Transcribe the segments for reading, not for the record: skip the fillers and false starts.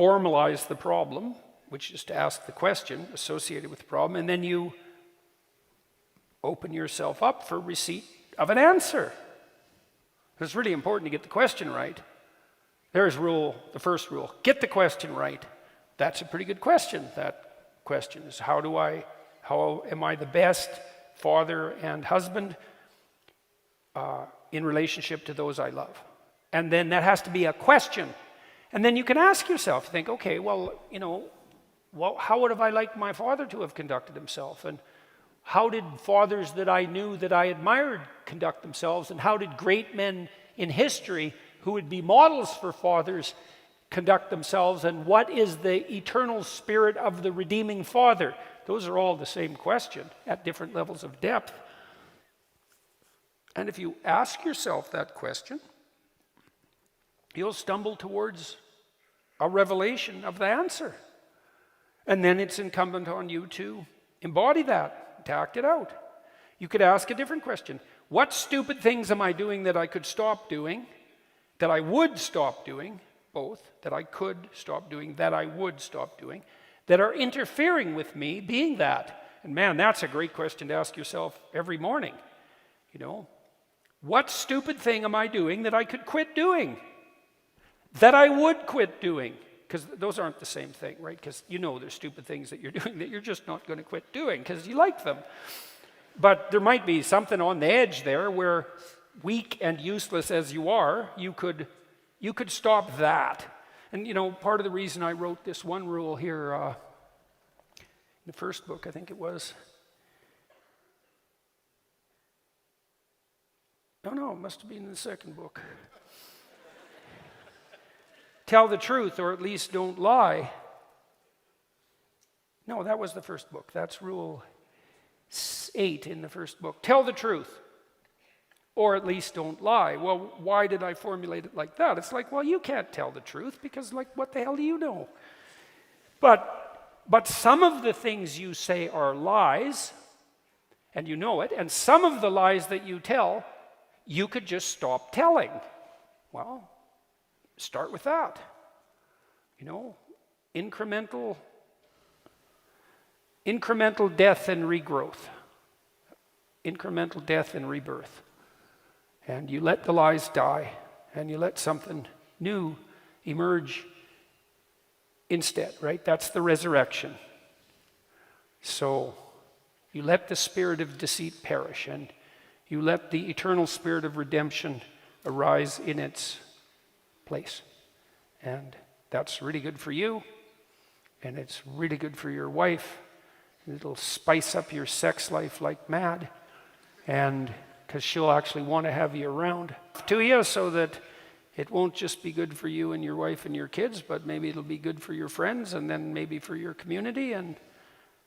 formalize the problem, which is to ask the question associated with the problem, and then you open yourself up for receipt of an answer. It's really important to get the question right. There's the first rule. Get the question right. That's a pretty good question. That question is, how am I the best father and husband in relationship to those I love? And then that has to be a question. And then you can ask yourself, think, okay, well, how would have I liked my father to have conducted himself? And how did fathers that I knew that I admired conduct themselves? And how did great men in history who would be models for fathers conduct themselves? And what is the eternal spirit of the redeeming father? Those are all the same question at different levels of depth. And if you ask yourself that question, you'll stumble towards a revelation of the answer. And then it's incumbent on you to embody that, to act it out. You could ask a different question. What stupid things am I doing that I could stop doing, that I would stop doing, both, that I could stop doing, that I would stop doing, that are interfering with me being that? And man, that's a great question to ask yourself every morning. What stupid thing am I doing that I could quit doing? That I would quit doing? Because those aren't the same thing, right? Because there's stupid things that you're doing that you're just not going to quit doing because you like them. But there might be something on the edge there where, weak and useless as you are, you could stop that. And part of the reason I wrote this one rule here in the first book, I think it was. No, it must have been in the second book. Tell the truth, or at least don't lie. No, that was the first book. That's rule 8 in the first book. Tell the truth, or at least don't lie. Well, why did I formulate it like that? It's like, well, you can't tell the truth because, what the hell do you know? But some of the things you say are lies, and you know it, and some of the lies that you tell, you could just stop telling. Well, start with that. Incremental death and regrowth. Incremental death and rebirth. And you let the lies die, and you let something new emerge instead, right? That's the resurrection. So you let the spirit of deceit perish, and you let the eternal spirit of redemption arise in its place. And that's really good for you, and it's really good for your wife. It'll spice up your sex life like mad, and because she'll actually want to have you around to you, so that it won't just be good for you and your wife and your kids, but maybe it'll be good for your friends, and then maybe for your community, and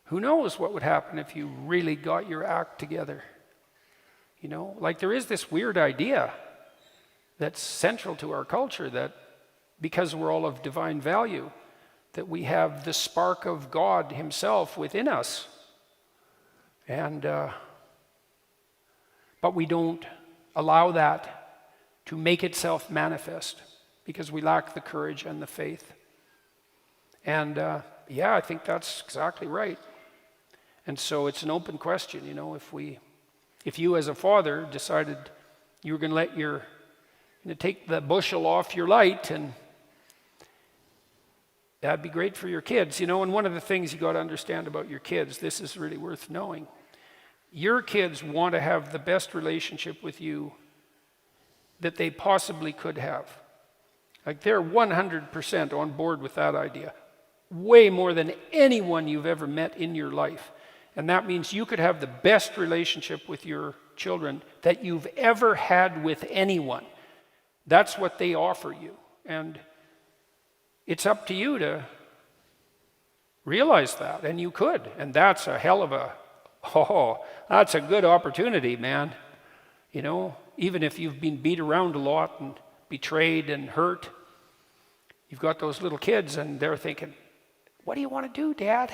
who knows what would happen if you really got your act together. There is this weird idea that's central to our culture, that because we're all of divine value, that we have the spark of God himself within us. And but we don't allow that to make itself manifest because we lack the courage and the faith. And I think that's exactly right. And so it's an open question, if you as a father decided you were going to take the bushel off your light, and that'd be great for your kids, and one of the things you got to understand about your kids, this is really worth knowing. Your kids want to have the best relationship with you that they possibly could have. They're 100% on board with that idea. Way more than anyone you've ever met in your life. And that means you could have the best relationship with your children that you've ever had with anyone. That's what they offer you. And it's up to you to realize that. And you could. And that's a hell of that's a good opportunity, man. Even if you've been beat around a lot and betrayed and hurt, you've got those little kids and they're thinking, what do you want to do, Dad?